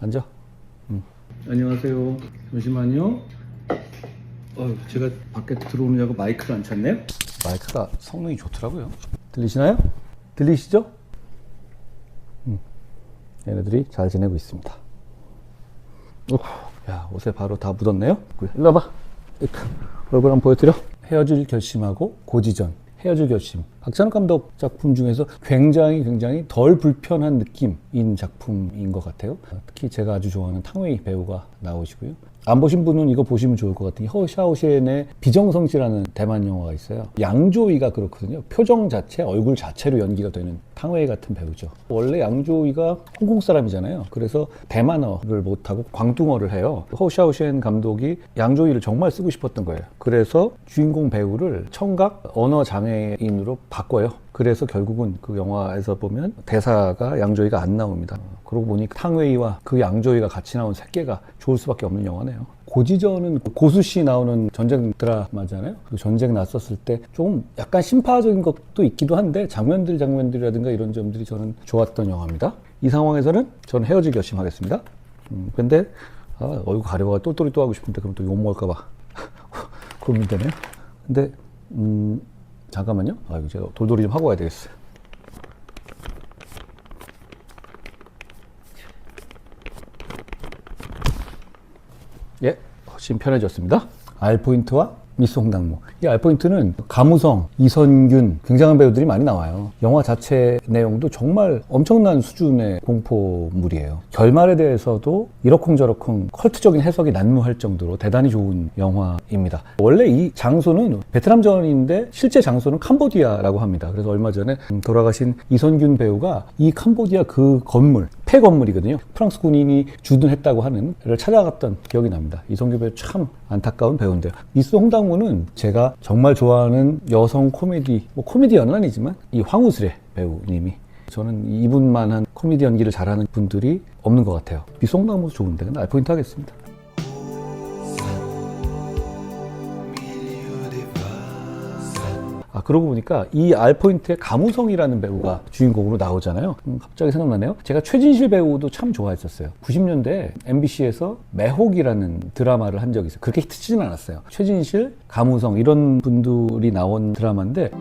앉아. 안녕하세요. 잠시만요. 제가 밖에 들어오느냐고 마이크를 안 찾네요. 마이크가 성능이 좋더라고요. 들리시나요? 들리시죠? 얘네들이 잘 지내고 있습니다. 야, 옷에 바로 다 묻었네요. 일로 와봐. 얼굴 한번 보여드려. 헤어질 결심하고 고지전. 헤어질 결심. 박찬욱 감독 작품 중에서 굉장히 덜 불편한 느낌인 작품인 것 같아요. 특히 제가 아주 좋아하는 탕웨이 배우가 나오시고요. 안 보신 분은 이거 보시면 좋을 것 같아요. 허샤오셴의 비정성씨라는 대만 영화가 있어요. 양조위가 그렇거든요. 표정 자체, 얼굴 자체로 연기가 되는 탕웨이 같은 배우죠. 원래 양조위가 홍콩 사람이잖아요. 그래서 대만어를 못하고 광둥어를 해요. 허샤오셴 감독이 양조위를 정말 쓰고 싶었던 거예요. 그래서 주인공 배우를 청각 언어 장애인으로 바꿔요. 그래서 결국은 그 영화에서 보면 대사가 양조위가 안 나옵니다. 그러고 보니 탕웨이와 그 양조위가 같이 나온 새끼가 좋을 수밖에 없는 영화네요. 고지전은 고수씨 나오는 전쟁 드라마잖아요. 그 전쟁 났었을 때 조금 약간 심파적인 것도 있기도 한데 장면들이라든가 이런 점들이 저는 좋았던 영화입니다. 이 상황에서는 저는 헤어질 결심하겠습니다. 근데 얼굴 가려워 똘똘이 또 하고 싶은데 그럼 또 욕 먹을까봐 고민되네요. 근데 잠깐만요. 이거 제가 돌돌이 좀 하고 와야 되겠어요. 예, 훨씬 편해졌습니다. R포인트와 미스 홍당무. 이 R포인트는 가무성, 이선균 굉장한 배우들이 많이 나와요. 영화 자체 내용도 정말 엄청난 수준의 공포물이에요. 결말에 대해서도 이러쿵저러쿵 컬트적인 해석이 난무할 정도로 대단히 좋은 영화입니다. 원래 이 장소는 베트남전인데 실제 장소는 캄보디아라고 합니다. 그래서 얼마 전에 돌아가신 이선균 배우가 이 캄보디아 그 건물, 폐건물이거든요. 프랑스 군인이 주둔했다고 하는 를 찾아갔던 기억이 납니다. 이선균 배우 참 안타까운 배우인데요. 미스 홍당무는 제가 정말 좋아하는 여성 코미디, 코미디언은 아니지만 이 황우슬의 배우님이 저는 이분만한 코미디 연기를 잘하는 분들이 없는 것 같아요. 미스 홍당무도 좋은데 근데 R포인트 하겠습니다. 그러고 보니까 이 R포인트의 가무성이라는 배우가 주인공으로 나오잖아요. 갑자기 생각나네요. 제가 최진실 배우도 참 좋아했었어요. 90년대에 MBC에서 매혹이라는 드라마를 한 적이 있어요. 그렇게 히트치진 않았어요. 최진실, 가무성 이런 분들이 나온 드라마인데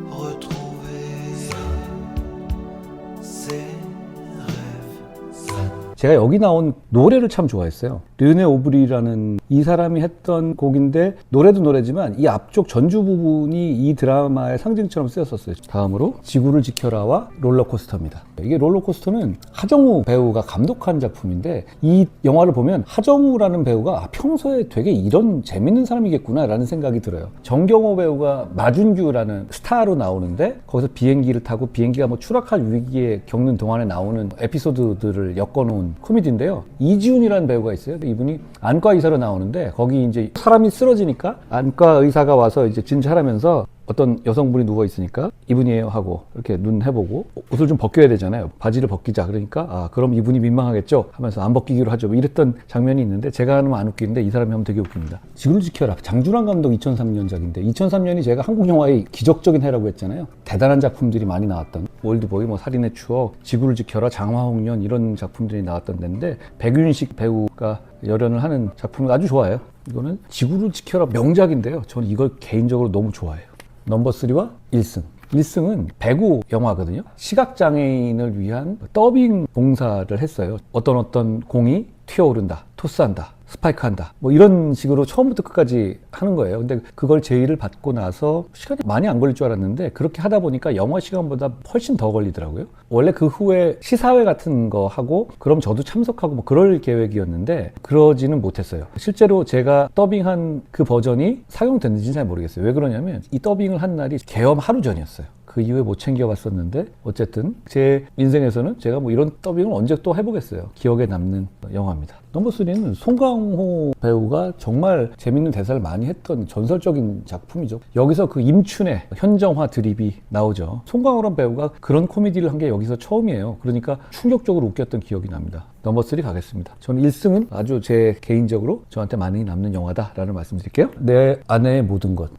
제가 여기 나온 노래를 참 좋아했어요. 르네 오브리라는 이 사람이 했던 곡인데 노래도 노래지만 이 앞쪽 전주 부분이 이 드라마의 상징처럼 쓰였었어요. 다음으로 지구를 지켜라와 롤러코스터입니다. 이게 롤러코스터는 하정우 배우가 감독한 작품인데 이 영화를 보면 하정우라는 배우가 평소에 되게 이런 재밌는 사람이겠구나 라는 생각이 들어요. 정경호 배우가 마준규라는 스타로 나오는데 거기서 비행기를 타고 비행기가 추락할 위기에 겪는 동안에 나오는 에피소드들을 엮어놓은 코미디인데요. 이지훈이라는 배우가 있어요. 이분이 안과 의사로 나오는데 거기 이제 사람이 쓰러지니까 안과 의사가 와서 이제 진찰하면서 어떤 여성분이 누워 있으니까 이분이에요 하고 이렇게 눈 해보고 옷을 좀 벗겨야 되잖아요. 바지를 벗기자 그러니까 그럼 이분이 민망하겠죠 하면서 안 벗기기로 하죠. 이랬던 장면이 있는데 제가 하면 안 웃기는데 이 사람이 하면 되게 웃깁니다. 지구를 지켜라. 장준환 감독 2003년작인데 2003년이 제가 한국 영화의 기적적인 해라고 했잖아요. 대단한 작품들이 많이 나왔던 올드보이, 살인의 추억, 지구를 지켜라, 장화홍련 이런 작품들이 나왔던 데인데 백윤식 배우가 열연을 하는 작품을 아주 좋아해요. 이거는 지구를 지켜라 명작인데요. 저는 이걸 개인적으로 너무 좋아해요. 넘버 3와 1승. 1승은 배구 영화거든요. 시각장애인을 위한 더빙 봉사를 했어요. 어떤 공이 튀어오른다, 토스한다, 스파이크한다 이런 식으로 처음부터 끝까지 하는 거예요. 근데 그걸 제의를 받고 나서 시간이 많이 안 걸릴 줄 알았는데 그렇게 하다 보니까 영화 시간보다 훨씬 더 걸리더라고요. 원래 그 후에 시사회 같은 거 하고 그럼 저도 참석하고 그럴 계획이었는데 그러지는 못했어요. 실제로 제가 더빙한 그 버전이 상영됐는지는 잘 모르겠어요. 왜 그러냐면 이 더빙을 한 날이 개엄 하루 전이었어요. 그 이후에 못 챙겨봤었는데 어쨌든 제 인생에서는 제가 이런 더빙을 언제 또 해보겠어요. 기억에 남는 영화입니다. 넘버 3는 송강호 배우가 정말 재밌는 대사를 많이 했던 전설적인 작품이죠. 여기서 그 임춘의 현정화 드립이 나오죠. 송강호란 배우가 그런 코미디를 한 게 여기서 처음이에요. 그러니까 충격적으로 웃겼던 기억이 납니다. 넘버 3 가겠습니다. 저는 1승은 아주 제 개인적으로 저한테 많이 남는 영화다라는 말씀드릴게요. 내 아내의 모든 것.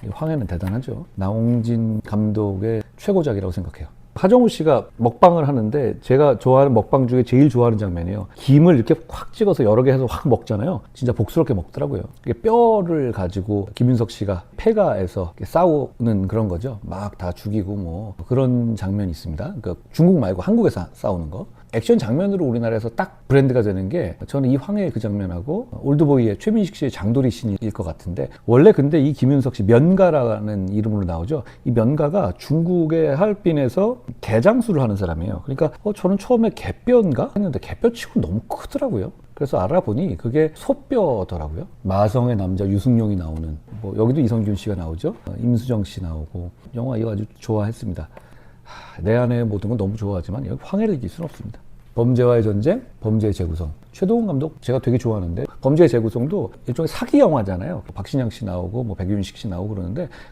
이 황해는 대단하죠. 나홍진 감독의 최고작이라고 생각해요. 하정우 씨가 먹방을 하는데 제가 좋아하는 먹방 중에 제일 좋아하는 장면이에요. 김을 이렇게 확 찍어서 여러 개 해서 확 먹잖아요. 진짜 복스럽게 먹더라고요. 이게 뼈를 가지고 김윤석 씨가 폐가에서 싸우는 그런 거죠. 막 다 죽이고 뭐 그런 장면이 있습니다. 그러니까 중국 말고 한국에서 싸우는 거. 액션 장면으로 우리나라에서 딱 브랜드가 되는 게 저는 이 황해의 그 장면하고 올드보이의 최민식 씨의 장도리 씬일 것 같은데, 원래 근데 이 김윤석 씨 면가라는 이름으로 나오죠. 이 면가가 중국의 하얼빈에서 대장수를 하는 사람이에요. 그러니까 저는 처음에 개뼈인가 했는데 개뼈치고 너무 크더라고요. 그래서 알아보니 그게 소뼈더라고요. 마성의 남자 유승용이 나오는, 뭐 여기도 이성균 씨가 나오죠. 임수정 씨 나오고, 영화 이거 아주 좋아했습니다. 내 안의 모든 건 너무 좋아하지만 여기 황해를 이길 수는 없습니다. 범죄와의 전쟁, 범죄의 재구성. 최동훈 감독 제가 되게 좋아하는데, 범죄의 재구성도 일종의 사기 영화잖아요. 박신양 씨 나오고 뭐 백윤식 씨 나오고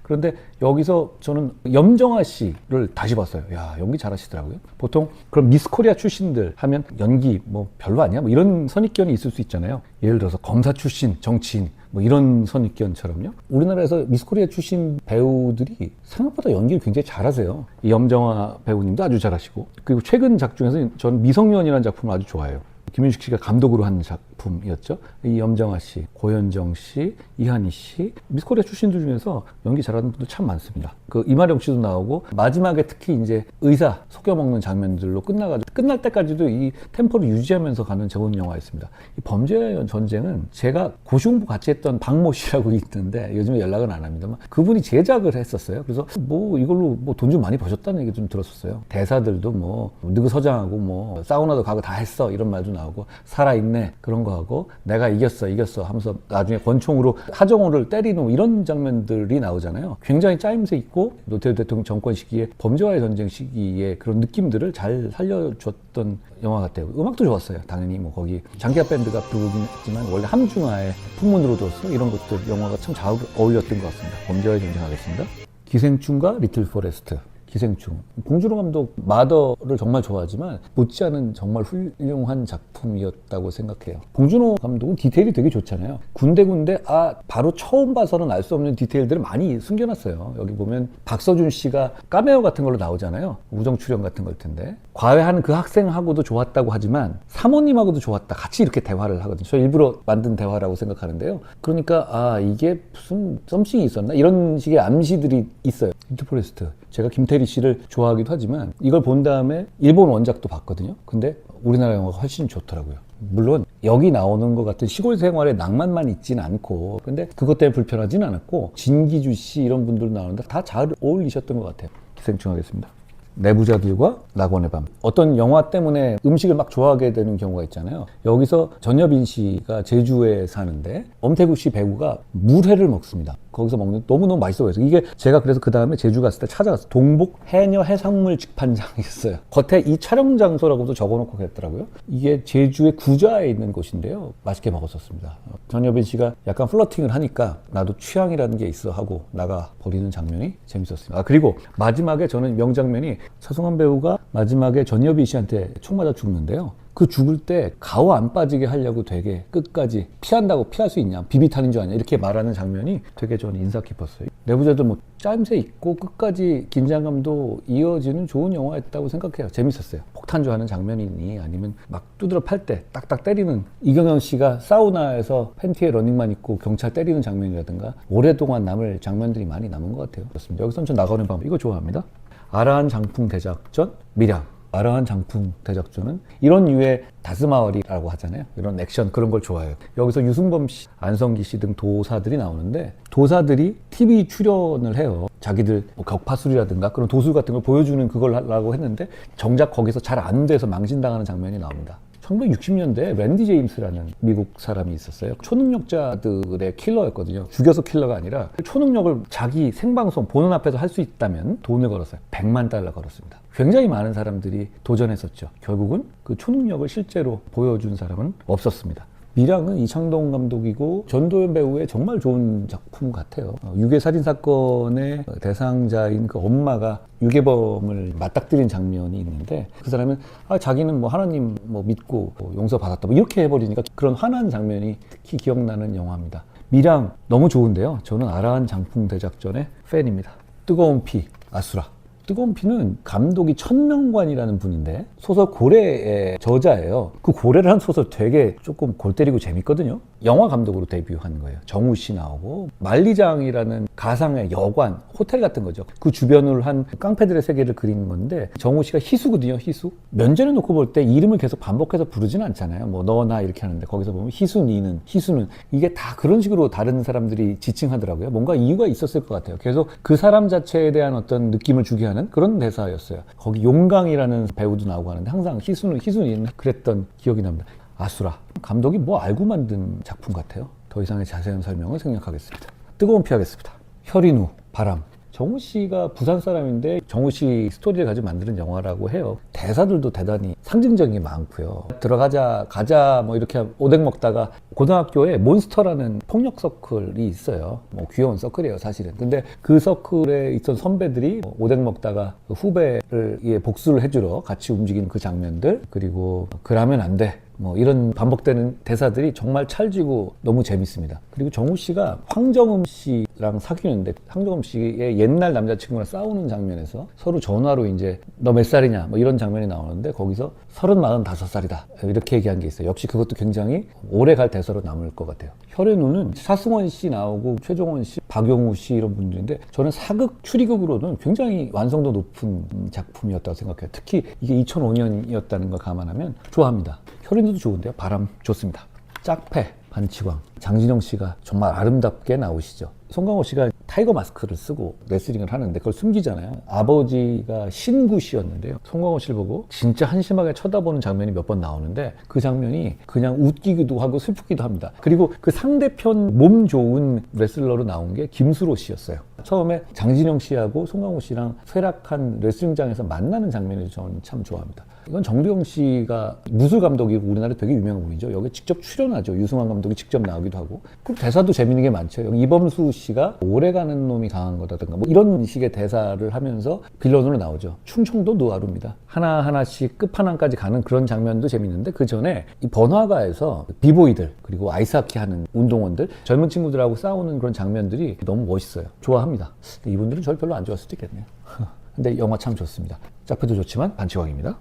그런데 여기서 저는 염정아 씨를 다시 봤어요. 야, 연기 잘하시더라고요. 보통 그런 미스 코리아 출신들 하면 연기 뭐 별로 아니야? 뭐 이런 선입견이 있을 수 있잖아요. 예를 들어서 검사 출신 정치인 뭐 이런 선입견처럼요. 우리나라에서 미스 코리아 출신 배우들이 생각보다 연기를 굉장히 잘하세요. 이 염정아 배우님도 아주 잘하시고, 그리고 최근 작 중에서 저는 미성년이라는 작품을 아주 좋아해요. 김윤식 씨가 감독으로 한 작품이었죠. 이 염정아 씨, 고현정 씨, 이한희 씨, 미스코리아 출신들 중에서 연기 잘하는 분들 참 많습니다. 그 이마령 씨도 나오고, 마지막에 특히 이제 의사 속여먹는 장면들로 끝나가지고 끝날 때까지도 이 템포를 유지하면서 가는 좋은 영화였습니다. 이 범죄의 전쟁은 제가 고시공부 같이 했던 박모 씨라고 있는데 요즘에 연락은 안 합니다만, 그분이 제작을 했었어요. 그래서 뭐 이걸로 뭐 돈 좀 많이 버셨다는 얘기 좀 들었었어요. 대사들도 뭐 느그 서장하고 뭐 사우나도 가고 다 했어 이런 말도 나오고, 살아있네 그런 거 하고, 내가 이겼어 하면서 나중에 권총으로 하정우를 때리는 이런 장면들이 나오잖아요. 굉장히 짜임새 있고, 노태우 대통령 정권 시기에 범죄와의 전쟁 시기에 그런 느낌들을 잘 살려줬던 영화 같아요. 음악도 좋았어요. 당연히 뭐 거기 장기하 밴드가 부르긴 했지만 원래 함중아의 풍문으로 뒀어 이런 것들 영화가 참 잘 어울렸던 것 같습니다. 범죄와의 전쟁 하겠습니다. 기생충과 리틀 포레스트. 기생충. 봉준호 감독 마더를 정말 좋아하지만 못지않은 정말 훌륭한 작품이었다고 생각해요. 봉준호 감독은 디테일이 되게 좋잖아요. 군데군데 바로 처음 봐서는 알 수 없는 디테일들을 많이 숨겨놨어요. 여기 보면 박서준 씨가 카메오 같은 걸로 나오잖아요. 우정 출연 같은 걸 텐데, 과외하는 그 학생하고도 좋았다고 하지만 사모님하고도 좋았다, 같이 이렇게 대화를 하거든요. 저 일부러 만든 대화라고 생각하는데요. 그러니까 이게 무슨 썸씽이 있었나 이런 식의 암시들이 있어요. 리틀 포레스트, 제가 김태리 씨를 좋아하기도 하지만 이걸 본 다음에 일본 원작도 봤거든요. 근데 우리나라 영화가 훨씬 좋더라고요. 물론 여기 나오는 것 같은 시골 생활의 낭만만 있진 않고, 근데 그것 때문에 불편하진 않았고, 진기주 씨 이런 분들 나오는데 다 잘 어울리셨던 것 같아요. 기생충 하겠습니다. 내부자들과 낙원의 밤. 어떤 영화 때문에 음식을 막 좋아하게 되는 경우가 있잖아요. 여기서 전여빈 씨가 제주에 사는데 엄태구 씨 배우가 물회를 먹습니다. 거기서 먹는 너무너무 맛있어 보여서, 이게 제가 그래서 그 다음에 제주 갔을 때 찾아갔어요. 동복 해녀 해산물 직판장이 있어요. 겉에 이 촬영 장소라고도 적어놓고 그랬더라고요. 이게 제주의 구좌에 있는 곳인데요. 맛있게 먹었었습니다. 전여빈 씨가 약간 플러팅을 하니까 나도 취향이라는 게 있어 하고 나가 버리는 장면이 재밌었습니다. 그리고 마지막에 저는 명장면이, 차승원 배우가 마지막에 전여빈 씨한테 총 맞아 죽는데요. 그 죽을 때 가오 안 빠지게 하려고 되게 끝까지 피한다고 피할 수 있냐, 비비탄인 줄 아냐 이렇게 말하는 장면이 되게 저는 인상 깊었어요. 내부자들 뭐 짜임새 있고 끝까지 긴장감도 이어지는 좋은 영화였다고 생각해요. 재밌었어요. 폭탄주 하는 장면이니 아니면 막 두드러 팔 때 딱딱 때리는, 이경영 씨가 사우나에서 팬티에 러닝만 입고 경찰 때리는 장면이라든가 오랫동안 남을 장면들이 많이 남은 것 같아요. 그렇습니다. 여기서 전 나가는 방법 이거 좋아합니다. 아라한 장풍 대작전, 밀양. 아라한 장풍 대작전은 이런 류의 다스마월이라고 하잖아요. 이런 액션 그런 걸 좋아해요. 여기서 유승범 씨, 안성기 씨 등 도사들이 나오는데, 도사들이 TV 출연을 해요. 자기들 뭐 격파술이라든가 그런 도술 같은 걸 보여주는 그걸 하려고 했는데 정작 거기서 잘 안 돼서 망신당하는 장면이 나옵니다. 1960년대에 랜디 제임스라는 미국 사람이 있었어요. 초능력자들의 킬러였거든요. 죽여서 킬러가 아니라 초능력을 자기 생방송 보는 앞에서 할 수 있다면 돈을 걸었어요. $100만 걸었습니다. 굉장히 많은 사람들이 도전했었죠. 결국은 그 초능력을 실제로 보여준 사람은 없었습니다. 밀양은 이창동 감독이고 전도연 배우의 정말 좋은 작품 같아요. 유괴 살인 사건의 대상자인 그 엄마가 유괴범을 맞닥뜨린 장면이 있는데, 그 사람은 자기는 뭐 하나님 뭐 믿고 용서받았다 뭐 이렇게 해버리니까 그런 화난 장면이 특히 기억나는 영화입니다. 밀양 너무 좋은데요. 저는 아라한 장풍 대작전의 팬입니다. 뜨거운 피, 아수라. 뜨거운 피는 감독이 천명관이라는 분인데 소설 고래의 저자예요. 그 고래라는 소설 되게 조금 골 때리고 재밌거든요. 영화 감독으로 데뷔한 거예요. 정우 씨 나오고 만리장이라는 가상의 여관, 호텔 같은 거죠. 그 주변을 한 깡패들의 세계를 그리는 건데 정우 씨가 희수거든요. 희수. 면전에 놓고 볼 때 이름을 계속 반복해서 부르지는 않잖아요. 뭐 너나 이렇게 하는데 거기서 보면 희수, 니는, 희수는 이게 다 그런 식으로 다른 사람들이 지칭하더라고요. 뭔가 이유가 있었을 것 같아요. 계속 그 사람 자체에 대한 어떤 느낌을 주게 하는 그런 대사였어요. 거기 용강이라는 배우도 나오고 하는데 항상 희수는, 니는 그랬던 기억이 납니다. 아수라. 감독이 뭐 알고 만든 작품 같아요. 더 이상의 자세한 설명을 생략하겠습니다. 뜨거운 피 하겠습니다. 혈인후, 바람. 정우 씨가 부산 사람인데 정우 씨 스토리를 가지고 만드는 영화라고 해요. 대사들도 대단히 상징적인 게 많고요. 들어가자, 가자 뭐 이렇게 오뎅 먹다가 고등학교에 몬스터라는 폭력 서클이 있어요. 뭐 귀여운 서클이에요, 사실은. 근데 그 서클에 있던 선배들이 오뎅 먹다가 후배를 복수를 해주러 같이 움직이는 그 장면들, 그리고 그러면 안 돼. 뭐 이런 반복되는 대사들이 정말 찰지고 너무 재밌습니다. 그리고 정우 씨가 황정음 씨랑 사귀는데 황정음 씨의 옛날 남자친구랑 싸우는 장면에서 서로 전화로 이제 너 몇 살이냐 뭐 이런 장면이 나오는데 거기서 35살이다 이렇게 얘기한 게 있어요. 역시 그것도 굉장히 오래 갈 대사로 남을 것 같아요. 혈의 눈은 사승원 씨 나오고 최종원 씨, 박용우 씨 이런 분들인데 저는 사극 추리극으로는 굉장히 완성도 높은 작품이었다고 생각해요. 특히 이게 2005년이었다는 걸 감안하면 좋아합니다. 혈인도 좋은데요. 바람 좋습니다. 짝패, 반치광. 장진영 씨가 정말 아름답게 나오시죠. 송강호 씨가 타이거 마스크를 쓰고 레슬링을 하는데 그걸 숨기잖아요. 아버지가 신구 씨였는데요. 송강호 씨를 보고 진짜 한심하게 쳐다보는 장면이 몇 번 나오는데 그 장면이 그냥 웃기기도 하고 슬프기도 합니다. 그리고 그 상대편 몸 좋은 레슬러로 나온 게 김수로 씨였어요. 처음에 장진영 씨하고 송강호 씨랑 쇠락한 레슬링장에서 만나는 장면을 저는 참 좋아합니다. 이건 정두영 씨가 무술 감독이고 우리나라에 되게 유명한 분이죠. 여기 직접 출연하죠. 유승환 감독이 직접 나오기도 하고. 그리고 대사도 재밌는 게 많죠. 여기 이범수 씨가 오래가는 놈이 강한 거다든가 뭐 이런 식의 대사를 하면서 빌런으로 나오죠. 충청도 노하루입니다. 하나하나씩 끝판왕까지 가는 그런 장면도 재밌는데 그 전에 이 번화가에서 비보이들 그리고 아이스하키 하는 운동원들 젊은 친구들하고 싸우는 그런 장면들이 너무 멋있어요. 좋아합니다. 이분들은 저를 별로 안 좋아할 수도 있겠네요. 근데 영화 참 좋습니다. 짝패도 좋지만 반치광입니다.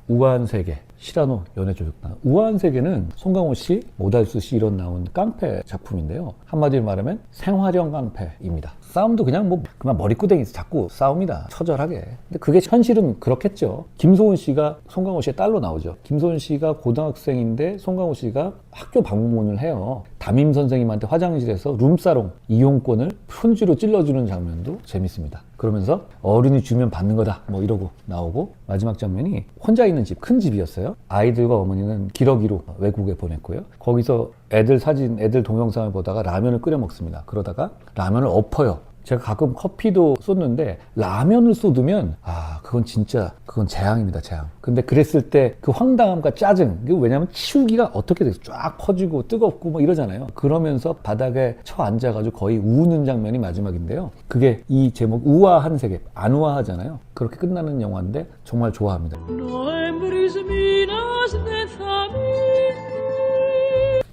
우아한 세계, 시라노 연애조작단. 우아한 세계는 송강호 씨, 오달수 씨 이런 나온 깡패 작품인데요. 한마디로 말하면 생활형 깡패입니다. 싸움도 그냥 그만 머리끄댕이에서 자꾸 싸웁니다. 처절하게. 근데 그게 현실은 그렇겠죠. 김소은 씨가 송강호 씨의 딸로 나오죠. 김소은 씨가 고등학생인데 송강호 씨가 학교 방문을 해요. 담임 선생님한테 화장실에서 룸사롱 이용권을 손쥐로 찔러주는 장면도 재밌습니다. 그러면서 어른이 주면 받는 거다 뭐 이러고 나오고 마지막 장면이 혼자 있는 집, 큰 집이었어요. 아이들과 어머니는 기러기로 외국에 보냈고요. 거기서 애들 사진, 애들 동영상을 보다가 라면을 끓여 먹습니다. 그러다가 라면을 엎어요. 제가 가끔 커피도 쏟는데 라면을 쏟으면 그건 재앙입니다, 재앙. 근데 그랬을 때 그 황당함과 짜증, 왜냐면 치우기가 어떻게 돼서 쫙 퍼지고 뜨겁고 뭐 이러잖아요. 그러면서 바닥에 처 앉아가지고 거의 우는 장면이 마지막인데요. 그게 이 제목 우아한 세계, 안 우아하잖아요. 그렇게 끝나는 영화인데 정말 좋아합니다.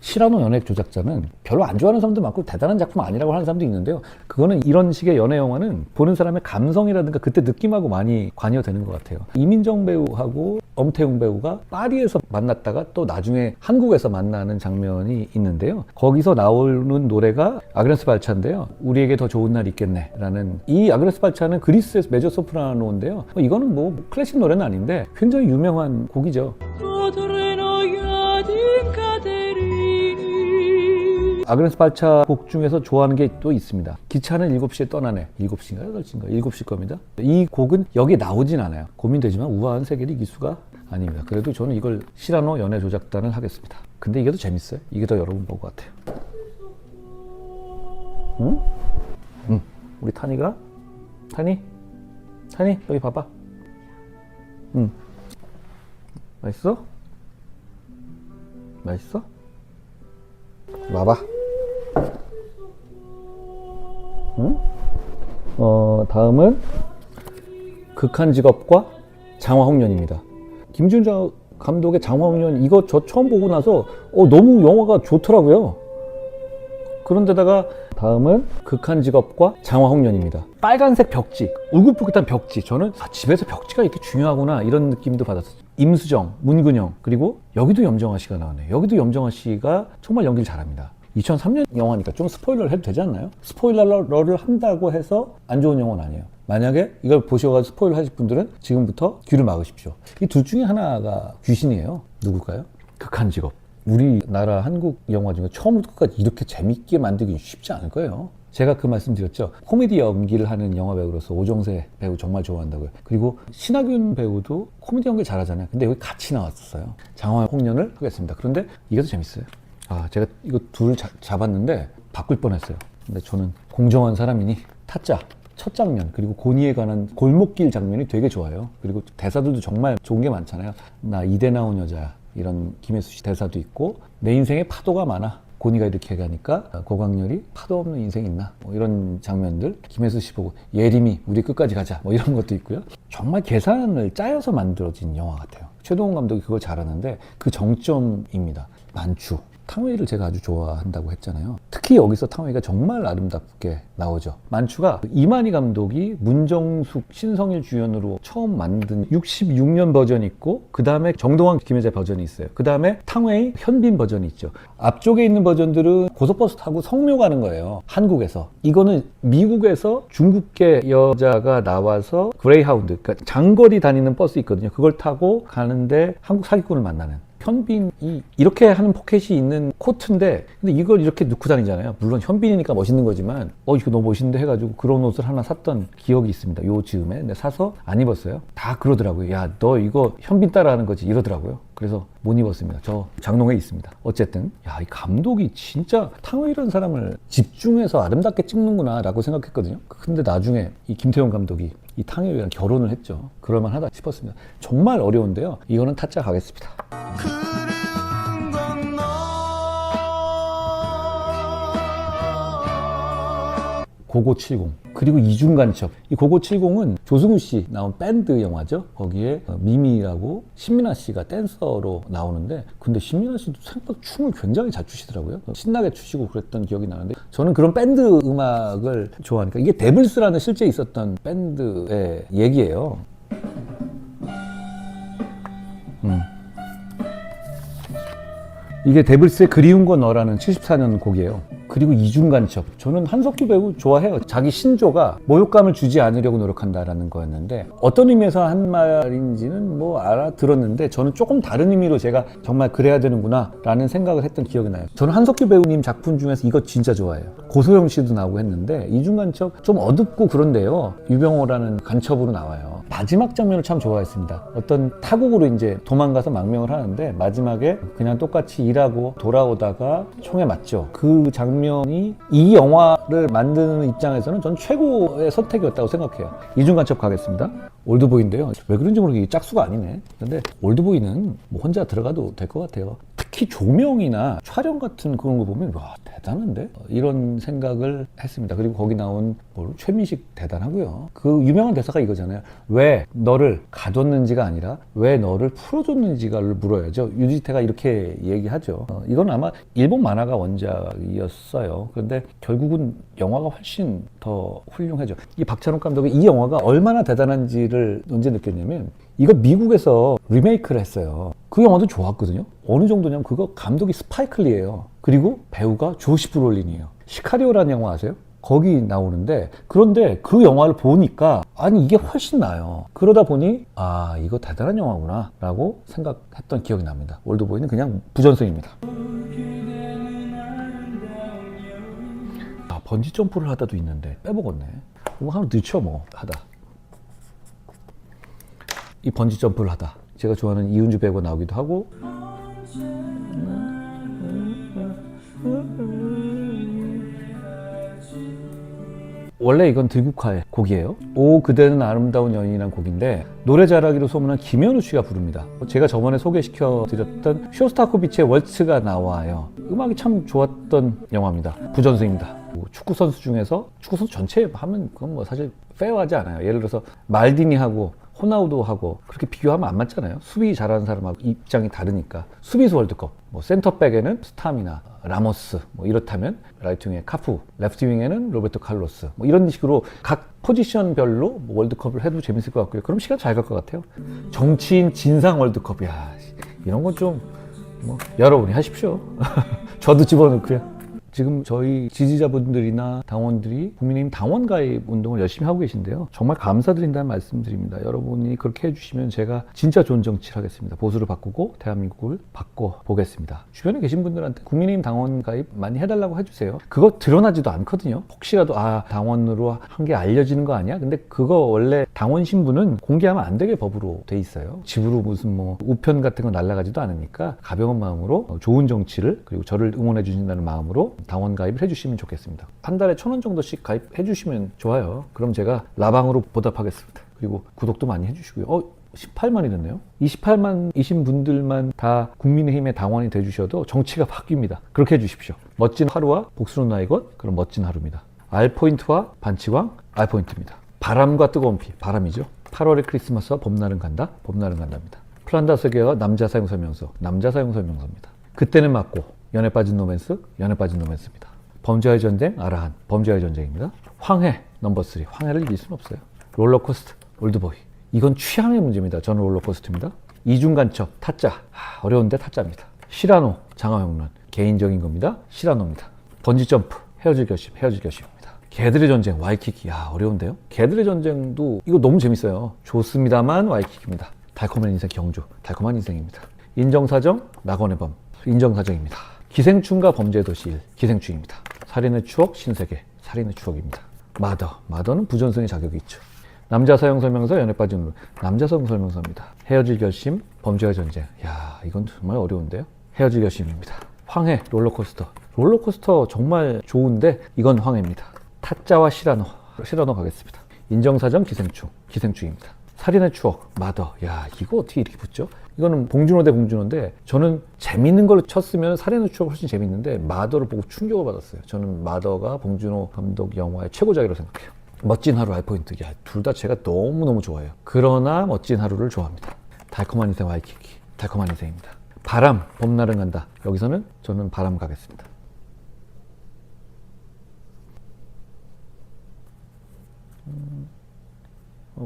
시라노 연애 조작자는 별로 안 좋아하는 사람도 많고 대단한 작품 아니라고 하는 사람도 있는데요. 그거는 이런 식의 연애 영화는 보는 사람의 감성이라든가 그때 느낌하고 많이 관여되는 것 같아요. 이민정 배우하고 엄태웅 배우가 파리에서 만났다가 또 나중에 한국에서 만나는 장면이 있는데요. 거기서 나오는 노래가 아그네스 발차인데요. 우리에게 더 좋은 날 있겠네 라는. 이 아그네스 발차는 그리스의 메조 소프라노인데요. 이거는 클래식 노래는 아닌데 굉장히 유명한 곡이죠. 아그네스 발차 곡 중에서 좋아하는 게 또 있습니다. 기차는 7시에 떠나네. 7시인가 8시인가 7시 겁니다. 이 곡은 여기에 나오진 않아요. 고민되지만 우아한 세계를 이길 수가 아닙니다. 그래도 저는 이걸 시라노 연애 조작단을 하겠습니다. 근데 이게 더 재밌어요. 이게 더 여러분 볼 것 같아요. 응? 응. 우리 타니가? 타니 여기 봐봐. 응. 맛있어? 와봐. 응? 다음은 극한 직업과 장화홍련입니다. 김준자 감독의 장화홍련 이거 저 처음 보고 나서 너무 영화가 좋더라고요. 그런데다가 다음은 극한 직업과 장화홍련입니다. 빨간색 벽지, 울긋불긋한 벽지. 저는 집에서 벽지가 이렇게 중요하구나 이런 느낌도 받았어요. 임수정, 문근영, 그리고 여기도 염정아 씨가 나오네요. 여기도 염정아 씨가 정말 연기를 잘합니다. 2003년 영화니까 좀 스포일러를 해도 되지 않나요? 스포일러를 한다고 해서 안 좋은 영화는 아니에요. 만약에 이걸 보셔가지고 스포일러 하실 분들은 지금부터 귀를 막으십시오. 이 둘 중에 하나가 귀신이에요. 누굴까요? 극한 직업. 우리나라 한국 영화 중에 처음부터 끝까지 이렇게 재밌게 만들기 쉽지 않을 거예요. 제가 그 말씀 드렸죠. 코미디 연기를 하는 영화 배우로서 오정세 배우 정말 좋아한다고요. 그리고 신하균 배우도 코미디 연기 잘하잖아요. 근데 여기 같이 나왔었어요. 장화홍련을 하겠습니다. 그런데 이게 더 재밌어요. 제가 이거 둘 잡았는데 바꿀 뻔했어요. 근데 저는 공정한 사람이니 타짜 첫 장면, 그리고 고니에 관한 골목길 장면이 되게 좋아요. 그리고 대사들도 정말 좋은 게 많잖아요. 나 이대 나온 여자야, 이런 김혜수 씨 대사도 있고, 내 인생에 파도가 많아, 고니가 이렇게 가니까 고광렬이 파도 없는 인생 있나, 뭐 이런 장면들. 김혜수 씨 보고 예림이 우리 끝까지 가자, 뭐 이런 것도 있고요. 정말 계산을 짜여서 만들어진 영화 같아요. 최동원 감독이 그걸 잘하는데 그 정점입니다. 만추, 탕웨이를 제가 아주 좋아한다고 했잖아요. 특히 여기서 탕웨이가 정말 아름답게 나오죠. 만추가 이만희 감독이 문정숙, 신성일 주연으로 처음 만든 66년 버전이 있고, 그 다음에 정동원, 김혜자 버전이 있어요. 그 다음에 탕웨이, 현빈 버전이 있죠. 앞쪽에 있는 버전들은 고속버스 타고 성묘 가는 거예요. 한국에서. 이거는 미국에서 중국계 여자가 나와서 그레이하운드, 그러니까 장거리 다니는 버스 있거든요. 그걸 타고 가는데 한국 사기꾼을 만나는. 현빈이 이렇게 하는 포켓이 있는 코트인데, 근데 이걸 이렇게 넣고 다니잖아요. 물론 현빈이니까 멋있는 거지만 이거 너무 멋있는데 해가지고 그런 옷을 하나 샀던 기억이 있습니다. 요 즈음에. 근데 사서 안 입었어요. 다 그러더라고요. 야, 너 이거 현빈 따라하는 거지, 이러더라고요. 그래서 못 입었습니다. 저 장롱에 있습니다. 어쨌든 이 감독이 진짜 탕웨이라는 사람을 집중해서 아름답게 찍는구나 라고 생각했거든요. 근데 나중에 이 김태용 감독이 이 탕웨이랑 결혼을 했죠. 그럴만하다 싶었습니다. 정말 어려운데요. 이거는 타짜 가겠습니다. 고고 70, 그리고 이중간첩. 이 고고 70은 조승우 씨 나온 밴드 영화죠. 거기에 미미라고 신민아 씨가 댄서로 나오는데, 근데 신민아 씨도 생각보다 춤을 굉장히 잘 추시더라고요. 신나게 추시고 그랬던 기억이 나는데, 저는 그런 밴드 음악을 좋아하니까. 이게 데블스라는 실제 있었던 밴드의 얘기예요. 이게 데블스의 그리운 건 너라는 74년 곡이에요. 그리고 이중간첩. 저는 한석규 배우 좋아해요. 자기 신조가 모욕감을 주지 않으려고 노력한다라는 거였는데, 어떤 의미에서 한 말인지는 뭐 알아들었는데, 저는 조금 다른 의미로 제가 정말 그래야 되는구나 라는 생각을 했던 기억이 나요. 저는 한석규 배우님 작품 중에서 이거 진짜 좋아해요. 고소영 씨도 나오고 했는데, 이중간첩 좀 어둡고 그런데요, 유병호라는 간첩으로 나와요. 마지막 장면을 참 좋아했습니다. 어떤 타국으로 이제 도망가서 망명을 하는데, 마지막에 그냥 똑같이 일하고 돌아오다가 총에 맞죠. 그 장면이 이 영화를 만드는 입장에서는 전 최고의 선택이었다고 생각해요. 이중간첩 가겠습니다. 올드보이인데요. 왜 그런지 모르겠어요. 짝수가 아니네. 근데 올드보이는 뭐 혼자 들어가도 될 것 같아요. 특히 조명이나 촬영 같은 그런 거 보면 와, 대단한데? 이런 생각을 했습니다. 그리고 거기 나온 최민식 대단하고요. 그 유명한 대사가 이거잖아요. 왜 너를 가뒀는지가 아니라 왜 너를 풀어줬는지가를 물어야죠. 유지태가 이렇게 얘기하죠. 이건 아마 일본 만화가 원작이었어요. 그런데 결국은 영화가 훨씬 더 훌륭하죠. 이 박찬욱 감독이 이 영화가 얼마나 대단한지를 언제 느꼈냐면, 이거 미국에서 리메이크를 했어요. 그 영화도 좋았거든요. 어느 정도냐면 그거 감독이 스파이클리예요. 그리고 배우가 조시 브롤린이에요. 시카리오라는 영화 아세요? 거기 나오는데, 그런데 그 영화를 보니까 아니 이게 훨씬 나아요. 그러다 보니 이거 대단한 영화구나 라고 생각했던 기억이 납니다. 올드보이는 그냥 부전승입니다. 번지 점프를 하다도 있는데 빼먹었네. 이거 하나 늦춰 뭐 하다. 이 번지 점프를 하다. 제가 좋아하는 이은주 배우가 나오기도 하고. 원래 이건 들국화의 곡이에요. 오 그대는 아름다운 여인이라는 곡인데, 노래 잘하기로 소문난 김현우 씨가 부릅니다. 제가 저번에 소개시켜 드렸던 쇼스타코비치의 월츠가 나와요. 음악이 참 좋았던 영화입니다. 부전승입니다. 축구 선수 중에서 축구 선수 전체 하면 그건 뭐 사실 페어하지 않아요. 예를 들어서 말디니하고 호나우도 하고 그렇게 비교하면 안 맞잖아요. 수비 잘하는 사람하고 입장이 다르니까. 수비수 월드컵, 뭐 센터백에는 스타미나, 라모스, 뭐 이렇다면 라이트윙에 카푸, 레프트윙에는 로베르토 칼로스, 뭐 이런 식으로 각 포지션별로 뭐 월드컵을 해도 재밌을 것 같고요. 그럼 시간 잘 갈 것 같아요. 정치인 진상 월드컵, 야 이런 건 좀 뭐 여러분이 하십시오. 저도 집어넣고요. 지금 저희 지지자분들이나 당원들이 국민의힘 당원 가입 운동을 열심히 하고 계신데요. 정말 감사드린다는 말씀드립니다. 여러분이 그렇게 해주시면 제가 진짜 좋은 정치를 하겠습니다. 보수를 바꾸고 대한민국을 바꿔보겠습니다. 주변에 계신 분들한테 국민의힘 당원 가입 많이 해달라고 해주세요. 그거 드러나지도 않거든요. 혹시라도 당원으로 한 게 알려지는 거 아니야? 근데 그거 원래 당원 신분은 공개하면 안 되게 법으로 돼 있어요. 집으로 무슨 뭐 우편 같은 거 날라가지도 않으니까 가벼운 마음으로 좋은 정치를, 그리고 저를 응원해 주신다는 마음으로 당원 가입을 해주시면 좋겠습니다. 한 달에 1,000원 정도씩 가입해 주시면 좋아요. 그럼 제가 라방으로 보답하겠습니다. 그리고 구독도 많이 해주시고요. 18만이 됐네요. 28만이신 분들만 다 국민의힘의 당원이 돼주셔도 정치가 바뀝니다. 그렇게 해주십시오. 멋진 하루와 복수는 나의 것, 그런 멋진 하루입니다. R포인트와 반치광, R포인트입니다. 바람과 뜨거운 피, 바람이죠. 8월의 크리스마스와 봄날은 간다, 봄날은 간다입니다. 플란다스계와 남자 사용 설명서, 남자 사용 설명서입니다. 그때는 맞고, 연애 빠진 로맨스, 연애 빠진 로맨스입니다. 범죄와의 전쟁, 아라한, 범죄와의 전쟁입니다. 황해, 넘버 3, 황해를 이길 수는 없어요. 롤러코스터, 올드보이. 이건 취향의 문제입니다. 저는 롤러코스터입니다. 이중간첩, 타짜, 어려운데 타짜입니다. 시라노, 장화영란, 개인적인 겁니다. 시라노입니다. 번지점프, 헤어질 결심, 헤어질 결심입니다. 개들의 전쟁, 와이키키. 어려운데요? 개들의 전쟁도 이거 너무 재밌어요. 좋습니다만 와이키키입니다. 달콤한 인생 경주, 달콤한 인생입니다. 인정사정, 낙원의 범, 인정사정입니다. 기생충과 범죄도시 1, 기생충입니다. 살인의 추억, 신세계, 살인의 추억입니다. 마더는 부전승의 자격이 있죠. 남자 사용 설명서, 연애 빠진 룰, 남자 사용 설명서입니다. 헤어질 결심, 범죄와 전쟁. 이건 정말 어려운데요? 헤어질 결심입니다. 황해, 롤러코스터. 롤러코스터 정말 좋은데 이건 황해입니다. 타짜와 시라노 가겠습니다. 인정사정, 기생충입니다. 살인의 추억, 마더. 이거 어떻게 이렇게 붙죠? 이거는 봉준호 대 봉준호인데, 저는 재밌는 걸로 쳤으면 살인의 추억이 훨씬 재밌는데 마더를 보고 충격을 받았어요. 저는 마더가 봉준호 감독 영화의 최고작이라고 생각해요. 멋진 하루, R포인트. 둘 다 제가 너무너무 좋아해요. 그러나 멋진 하루를 좋아합니다. 달콤한 인생 와이키키, 달콤한 인생입니다. 바람, 봄날은 간다. 여기서는 저는 바람 가겠습니다.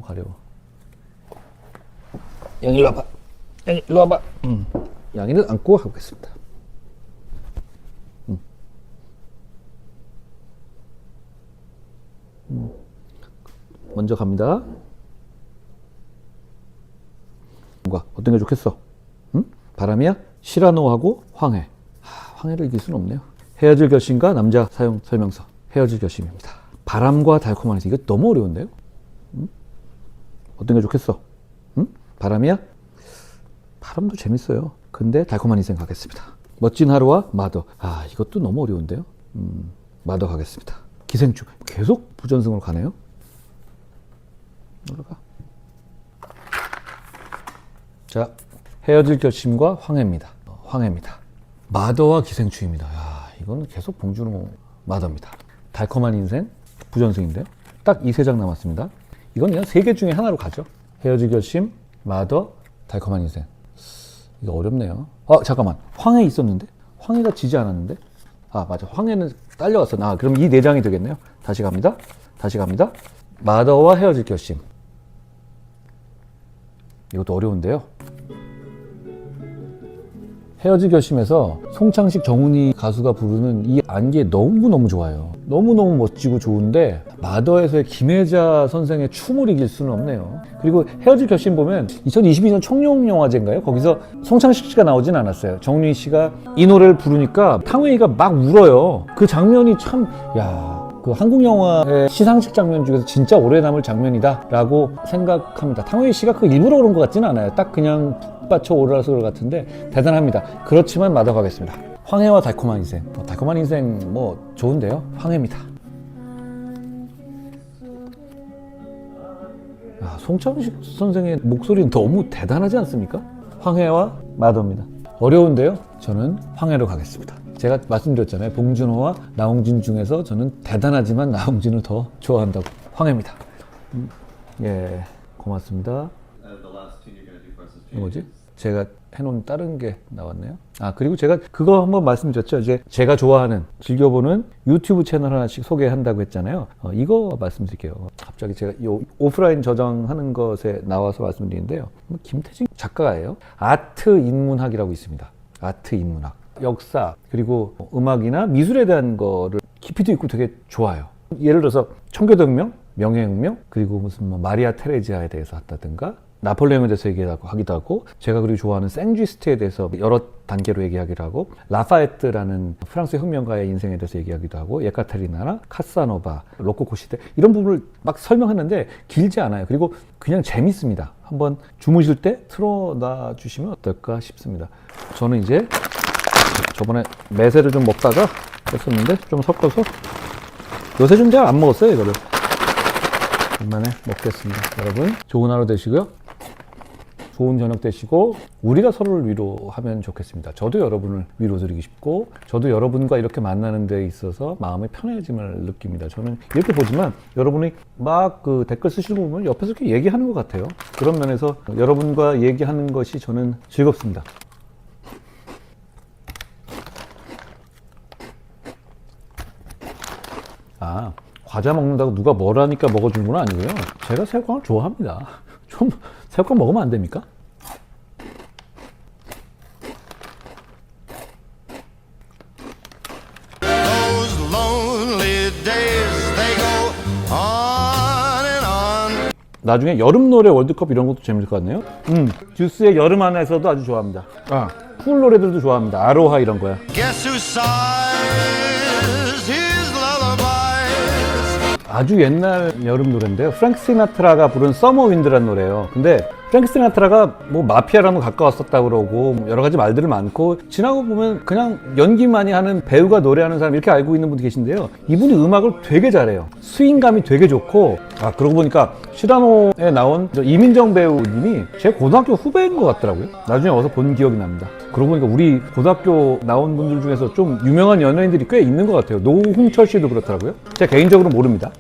가려워. 양이 일로 와봐. 양이 일로 와봐. 양이를 안고 가보겠습니다. 먼저 갑니다. 어떤 게 좋겠어? 바람이야? 시라노하고 황해. 황해를 이길 수는 없네요. 헤어질 결심과 남자 사용 설명서. 헤어질 결심입니다. 바람과 달콤한 인생. 이거 너무 어려운데요? 어떤 게 좋겠어? 바람이야? 바람도 재밌어요. 근데 달콤한 인생 가겠습니다. 멋진 하루와 마더. 이것도 너무 어려운데요? 마더 가겠습니다. 기생충. 계속 부전승으로 가네요? 올라가. 자, 헤어질 결심과 황해입니다. 황해입니다. 마더와 기생충입니다. 이거는 계속 봉준호 마더입니다. 달콤한 인생, 부전승인데요. 딱 이 세 장 남았습니다. 이건 그냥 세 개 중에 하나로 가죠. 헤어질 결심, 마더, 달콤한 인생. 이거 어렵네요. 잠깐만. 황해 있었는데? 황해가 지지 않았는데? 맞아. 황해는 딸려갔어. 그럼 이 네 장이 되겠네요. 다시 갑니다. 마더와 헤어질 결심. 이것도 어려운데요. 헤어질 결심에서 송창식, 정훈이 가수가 부르는 이 안개 너무너무 좋아요. 너무너무 멋지고 좋은데 마더에서의 김혜자 선생의 춤을 이길 수는 없네요. 그리고 헤어질 결심 보면 2022년 청룡영화제인가요? 거기서 송창식 씨가 나오진 않았어요. 정훈이 씨가 이 노래를 부르니까 탕웨이가 막 울어요. 그 장면이 참 그 한국 영화의 시상식 장면 중에서 진짜 오래 남을 장면이다 라고 생각합니다. 탕웨이 씨가 그 일부러 그런 것 같지는 않아요. 딱 그냥 푹 받쳐 오르라서 그런 것 같은데 대단합니다. 그렇지만 마더 가겠습니다. 황해와 달콤한 인생. 달콤한 인생 좋은데요. 황해입니다. 송창식 선생의 목소리는 너무 대단하지 않습니까? 황해와 마더입니다. 어려운데요. 저는 황해로 가겠습니다. 제가 말씀드렸잖아요. 봉준호와 나홍진 중에서 저는 대단하지만 나홍진을 더 좋아한다고. 황해입니다. 고맙습니다. 뭐지? 제가 해놓은 다른 게 나왔네요. 아, 그리고 제가 그거 한번 말씀드렸죠. 이제 제가 좋아하는, 즐겨보는 유튜브 채널 하나씩 소개한다고 했잖아요. 이거 말씀드릴게요. 갑자기 제가 이 오프라인 저장하는 것에 나와서 말씀드리는데요. 김태진 작가예요. 아트 인문학이라고 있습니다. 아트 인문학. 역사, 그리고 음악이나 미술에 대한 거를 깊이도 있고 되게 좋아요. 예를 들어서 청교도혁명, 명예혁명, 그리고 무슨 뭐 마리아 테레지아에 대해서 한다든가, 나폴레옹에 대해서 얘기하기도 하고, 제가 그리고 좋아하는 생쥐스트에 대해서 여러 단계로 얘기하기도 하고, 라파에트라는 프랑스 혁명가의 인생에 대해서 얘기하기도 하고, 예카테리나나 카사노바, 로코코 시대 이런 부분을 막 설명하는데 길지 않아요. 그리고 그냥 재밌습니다. 한번 주무실 때 틀어놔 주시면 어떨까 싶습니다. 저는 이제 저번에 매세를 좀 먹다가 했었는데 좀 섞어서, 요새 좀 잘 안 먹었어요 이거를. 오랜만에 먹겠습니다. 여러분 좋은 하루 되시고요. 좋은 저녁 되시고, 우리가 서로를 위로하면 좋겠습니다. 저도 여러분을 위로드리고 싶고, 저도 여러분과 이렇게 만나는 데 있어서 마음의 편해짐을 느낍니다. 저는 이렇게 보지만 여러분이 막 그 댓글 쓰시는 거 보면 옆에서 이렇게 얘기하는 것 같아요. 그런 면에서 여러분과 얘기하는 것이 저는 즐겁습니다. 아, 과자 먹는다고 누가 뭐라니까 먹어주는 건 아니고요. 제가 새우깡을 좋아합니다. 좀 새우깡 먹으면 안 됩니까? Those lonely days, they go on and on. 나중에 여름 노래 월드컵 이런 것도 재밌을 것 같네요. 듀스의 여름 안에서도 아주 좋아합니다. 쿨 노래들도 좋아합니다. 아로하 이런 거야. Guess who sighs his lullabies? 아주 옛날 여름 노래인데요. 프랭크 시나트라가 부른 서머 윈드라는 노래예요. 근데 프랭크 시나트라가 뭐 마피아랑도 가까웠었다고 그러고 여러 가지 말들을 많고, 지나고 보면 그냥 연기 많이 하는 배우가 노래하는 사람 이렇게 알고 있는 분도 계신데요. 이분이 음악을 되게 잘해요. 스윙감이 되게 좋고, 그러고 보니까 시라노에 나온 이민정 배우님이 제 고등학교 후배인 것 같더라고요. 나중에 와서 본 기억이 납니다. 그러고 보니까 우리 고등학교 나온 분들 중에서 좀 유명한 연예인들이 꽤 있는 것 같아요. 노홍철 씨도 그렇더라고요. 제가 개인적으로 모릅니다.